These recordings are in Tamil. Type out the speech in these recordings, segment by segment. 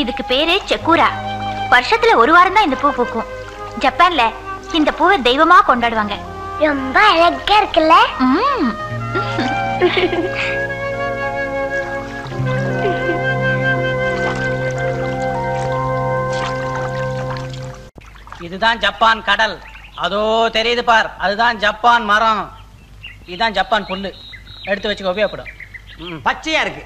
இதுக்கு பேரு செக்கூரா. வருஷத்துல ஒரு வாரம் தான் இந்த பூ பூக்கும். ஜப்பான்ல இந்த பூவை தெய்வமா கொண்டாடுவாங்க. ரொம்ப அழகா இருக்குல்ல? இதுதான் ஜப்பான் கடல். அதோ தெரியுது பார், அதுதான் ஜப்பான் மரம். இதுதான் ஜப்பான் புல்லு. எடுத்து வச்சுக்க, உபயோகப்படும். பச்சையா இருக்கு.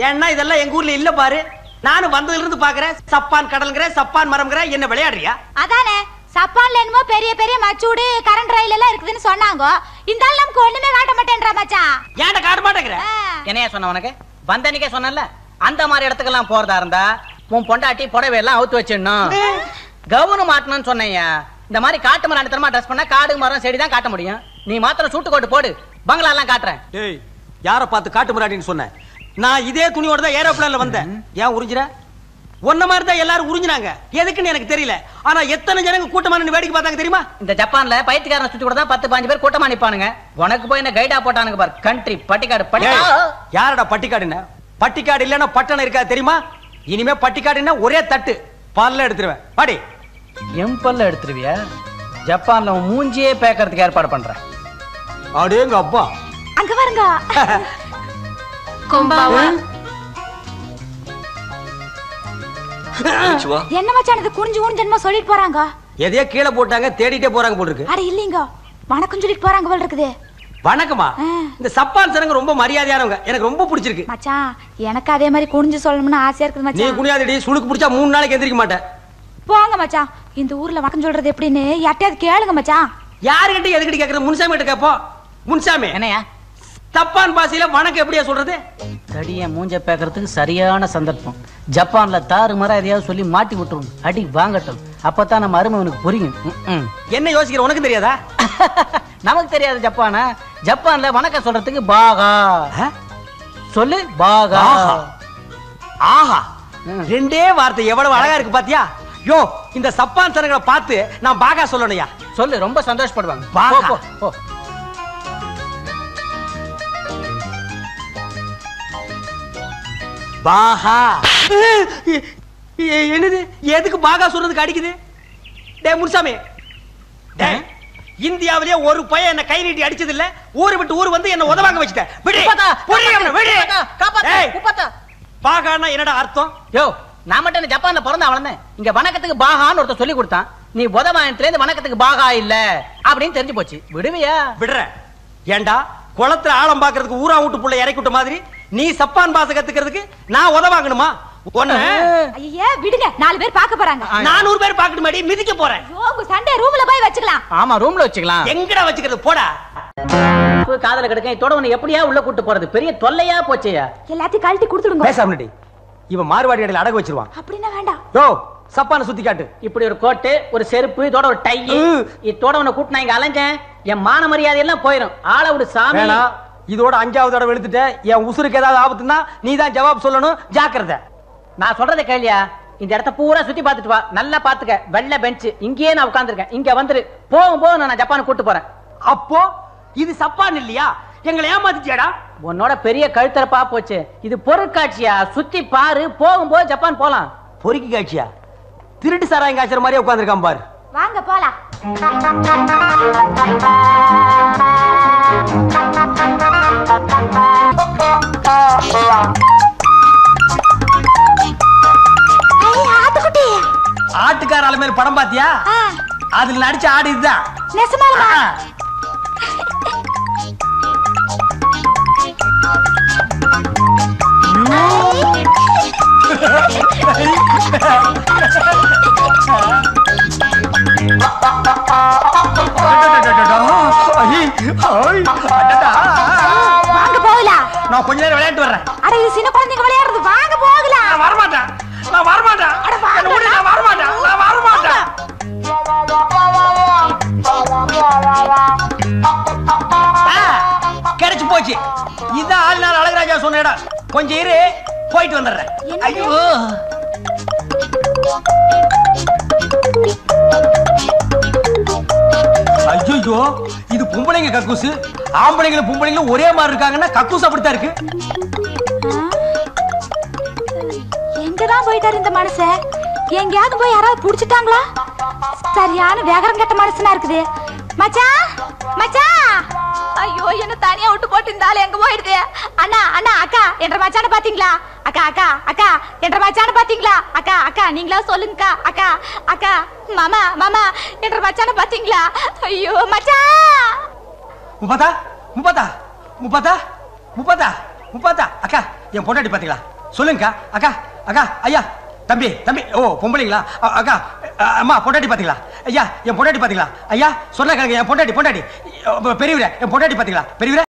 ஏன்னா இதெல்லாம் எங்க ஊர்ல இல்ல பாரு. நானும் வந்ததுல இருந்து பாக்குறேன். சப்பான் கடல்ங்கிற, சப்பான் மரம்ங்கிற. என்ன விளையாடுறியா? அதானே சப்பான்ல என்னமோ பெரிய பெரிய மச்சூடு கரண்ட் ரயில் எல்லாம் இருக்குதுன்னு சொன்னாங்க. இந்த ஆள் நமக்கு ஒண்ணுமே காட்ட மாட்டேன்றா மச்சான். ஏன்டா காட்ட மாட்டேங்கிற? என்னையா சொன்ன உனக்கு? வந்தனிக்கே சொன்னல, அந்த மாதிரி இடத்துக்கெல்லாம் போறதா இருந்தா உன் பொண்டாட்டி புடவை எல்லாம் அவுத்து வச்சிடணும், கவுனு மாட்டணும்னு சொன்னையா. இந்த மாதிரி காட்டு மரம் அனுத்தரமா ட்ரெஸ் பண்ணா காடு மரம் செடி தான் காட்ட முடியும். நீ மாத்திரம் சூட்டு கோட்டு போடு, பங்களா எல்லாம் காட்டுறேன். ஏய், யார பார்த்து காட்டு முறாடின்னு சொன்ன? நான் இதே துணியோட தான் ஏரோப்ளேன்ல வந்தேன். ஏன் உறிஞ்சிர? ஒன்ன மாதிரி தான் எல்லாரும் உறிஞ்சினாங்க. எதுக்குன்னு எனக்கு தெரியல. ஆனா எத்தனை ஜனங்க கூட்டமா நின்னு வேடிக்கை பார்த்தாங்க தெரியுமா? இந்த ஜப்பான்ல பைத்தியக்காரனை சுத்தி கூட தான் 10-15 பேர் கூட்டமா நிப்பானுங்க. உனக்கு போய் என்ன கைடா போட்டானுங்க பாரு. கண்ட்ரி பட்டிக்காடு. யாரடா பட்டிக்காடுன்னா? பட்டிக்காடு இல்லன்னா பட்டணம் இருக்கா தெரியுமா? இனிமே பட்டிக்காடுன்னா ஒரே தட்டு பல்ல எடுத்துருவேன். பாடி எம் பல்ல எடுத்துருவியா? ஜப்பான்ல மூஞ்சியே பேக்கறதுக்கு ஏற்பாடு பண்றேன். அடேங்க அப்பா, அங்க பாருங்க. கொம்பாவா. என்ன மச்சான் இது குனிஞ்சு குனிஞ்சு சொல்லிட்டு போறாங்க? எதையோ கீழே போட்டாங்க, தேடிட்டே போறாங்க போல இருக்கு. அட இல்லீங்க, வணக்கம் சொல்லிட்டு போறாங்க போல இருக்குது. வணக்கமா? இந்த சப்பான் சனங்க ரொம்ப மரியாதையானவங்க. எனக்கு ரொம்ப பிடிச்சிருக்கு மச்சான். எனக்கு அதே மாதிரி குனிஞ்சு சொல்லணும்னு ஆசையா இருக்குது மச்சான். நீ குனியாதடி, சுளுக்கு பிடிச்சா 3 நாளைக்கு எந்திரிக்க மாட்டேன். போங்க மச்சான். இந்த ஊர்ல வணக்கம் சொல்றது எப்படின்னு யார்ட்டையாவது கேளுங்க மச்சான். யாருகிட்ட எதுக்கிட்ட கேக்குறது? முன்சாமி கிட்ட கேப்போம். முன்சாமி, என்னையா தப்பான் பாசையில வணக்கம் எப்படியா சொல்றது? தடிய மூஞ்ச பேக்கறதுக்கு சரியான சந்தர்ப்பம். ஜப்பான்ல தாறு மரம் எதையாவது சொல்லி மாட்டி விட்டுரும், அடி வாங்கட்டும். அப்பதான் நம்ம அருமைவனுக்கு புரியும். என்ன யோசிக்கிற? உனக்கு தெரியாதா? நமக்கு தெரியாது ஜப்பான. ஜப்பான்ல வணக்கம் சொல்றதுக்கு பாகா சொல்லு. பாகா. ஆஹா, ரெண்டே வார்த்தை எவ்வளவு அழகா இருக்கு பாத்தியா? யோ, இந்த சப்பான் சனங்களை பார்த்து நான் பாகா சொல்லணும்யா. சொல்லு, ரொம்ப சந்தோஷப்படுவாங்க. பாகா. பாகா. என்னது? எதுக்கு பாகா சொல்றதுக்கு அடிக்குது? டே முன்சாமி, இந்தியாவிலே ஒரு பையன் என்ன கை நீட்டி அடிச்சது இல்ல. ஊரு விட்டு ஊர் வந்து என்ன உதவாங்க வச்சுட்ட. பாகான்னா என்னடா அர்த்தம்? யோ, நான் மட்டும் ஜப்பான்ல பிறந்த வளர்ந்தேன். இங்க வணக்கத்துக்கு பாகான்னு ஒருத்தர் சொல்லி கொடுத்தான். நீ உதவாயத்துல இருந்து வணக்கத்துக்கு பாகா இல்ல அப்படின்னு தெரிஞ்சு போச்சு. விடுவியா? விடுற. ஏண்டா குளத்துல ஆழம் பாக்குறதுக்கு ஊரா வீட்டு புள்ள இறக்கி விட்ட மாதிரி நீ சப்பான் பாச கத்துக்கிறதுக்கு நான் உதவாங்கணுமா? ஐயா விடுங்க, 4 பேர் பார்க்க போறாங்க. 400 பேர் பார்க்கணும் மாடி, மிதிக்க போறேன். சண்டே ரூம்ல போய் வச்சுக்கலாம். ஆமா, ரூம்ல வச்சுக்கலாம். எங்கடா வச்சுக்கிறது? போடா. காதல கிடக்க இதோட உன்னை எப்படியா உள்ள கூட்டு போறது? பெரிய தொல்லையா போச்சேயா. எல்லாத்தையும் கழட்டி கொடுத்துடுங்க. பேசாமடி, இவன் மார்வாடி இடையில அடகு வச்சிருவான். அப்படின்னா வேண்டாம். யோ, சப்பான சுத்தி காட்டு. இப்படி ஒரு கோட்டு, ஒரு செருப்பு, இதோட ஒரு டை, இதோட உன்னை கூட்டு நான் இங்க அலைஞ்சேன். என் மான மரியாதை எல்லாம் போயிடும். ஆள விடு சாமி. இதோட 5வது தடவை வெளுத்துட்ட. என் உசுருக்கு ஏதாவது ஆபத்துனா நீ தான் ஜவாப் சொல்லணும். ஜாக்கிரதை. நான் சொல்றதை கேளியா? இந்த இடத்த பூரா சுத்தி பார்த்துட்டு வா. நல்லா பாத்துக்க. வெள்ளை பெஞ்ச், இங்கேயே நான் உட்கார்ந்துருக்கேன். இங்க வந்துரு. போகும்போது நான் ஜப்பான் கூட்டு போறேன். அப்போ இது சப்பான் இல்லையா? எங்களை ஏமாத்திட்டியாடா? உன்னோட பெரிய கழுத்தரப்பா போச்சு. இது பொருட்காட்சியா? சுத்தி பாரு. போகும்போது ஜப்பான் போலாம். பொறுக்கி காட்சியா? திருட்டு சாராயம் காய்ச்சற மாதிரியே உட்கார்ந்துருக்கான் பாரு. வாங்க போலாம். ஆட்டுக்கார அலமேல் படம் பாத்தியா? அதுல நடிச்ச ஆடு இதுதான். நெசமாலுமா? வாங்க போகலாம். நான் கொஞ்ச நேரம் விளையாட்டு வர்றேன். அட இது சின்ன குழந்தைங்க விளையாடுறது. வாங்க போகலாம். நான் வரமாட்டேன். நான் வரமாட்டேன். அட வாங்க. நான் வரமாட்டேன். நான் வரமாட்டேன். கிடைச்சு போச்சு. இதான் ஆளுநாள் அழகராஜா சொன்ன இடம். கொஞ்சம் இரு, போயிட்டு வந்துடுறேன். ஐயோ, ஐயோ, இது பொம்பளைங்க கக்கூசு. ஆம்பளைங்களும் பொம்பளைங்களும் ஒரே மாதிரி இருக்காங்கன்னா கக்கூஸ் அப்படித்தான் இருக்கு. எங்கதான் போயிட்டாரு இந்த மனுஷன்? எங்கேயாவது போய் யாராவது புடிச்சிட்டாங்களா? சரியான வேகரம் கட்ட மனுஷனா இருக்குது. மச்சான் மச்சான், ஐயோ என்ன தனியா விட்டு போட்டு இருந்தாலும் எங்க போயிடுது? அண்ணா அண்ணா அக்கா என்ற மச்சான பாத்தீங்களா? அக்கா அக்கா அக்கா என்ற மச்சான பாத்தீங்களா? அக்கா அக்கா நீங்களா சொல்லுங்கக்கா. அக்கா அக்கா மாமா மாமா என்ற மச்சான பாத்தீங்களா? ஐயோ மச்சான். முப்பதா முப்பதா முப்பதா முப்பதா முப்பதா அக்கா என் பொண்டாட்டி பாத்தீங்களா? சொல்லுங்கக்கா. அக்கா அக்கா ஐயா தம்பி தம்பி ஓ பொம்பளைங்களா? அக்கா அம்மா பொண்டாட்டி பாத்தீங்களா? ஐயா என் பொண்டாட்டி பாத்தீங்களா? ஐயா சொன்ன என் பொண்டாட்டி பெரியவரே என் பொண்டாட்டி பாத்தீங்களா? பெரியவரே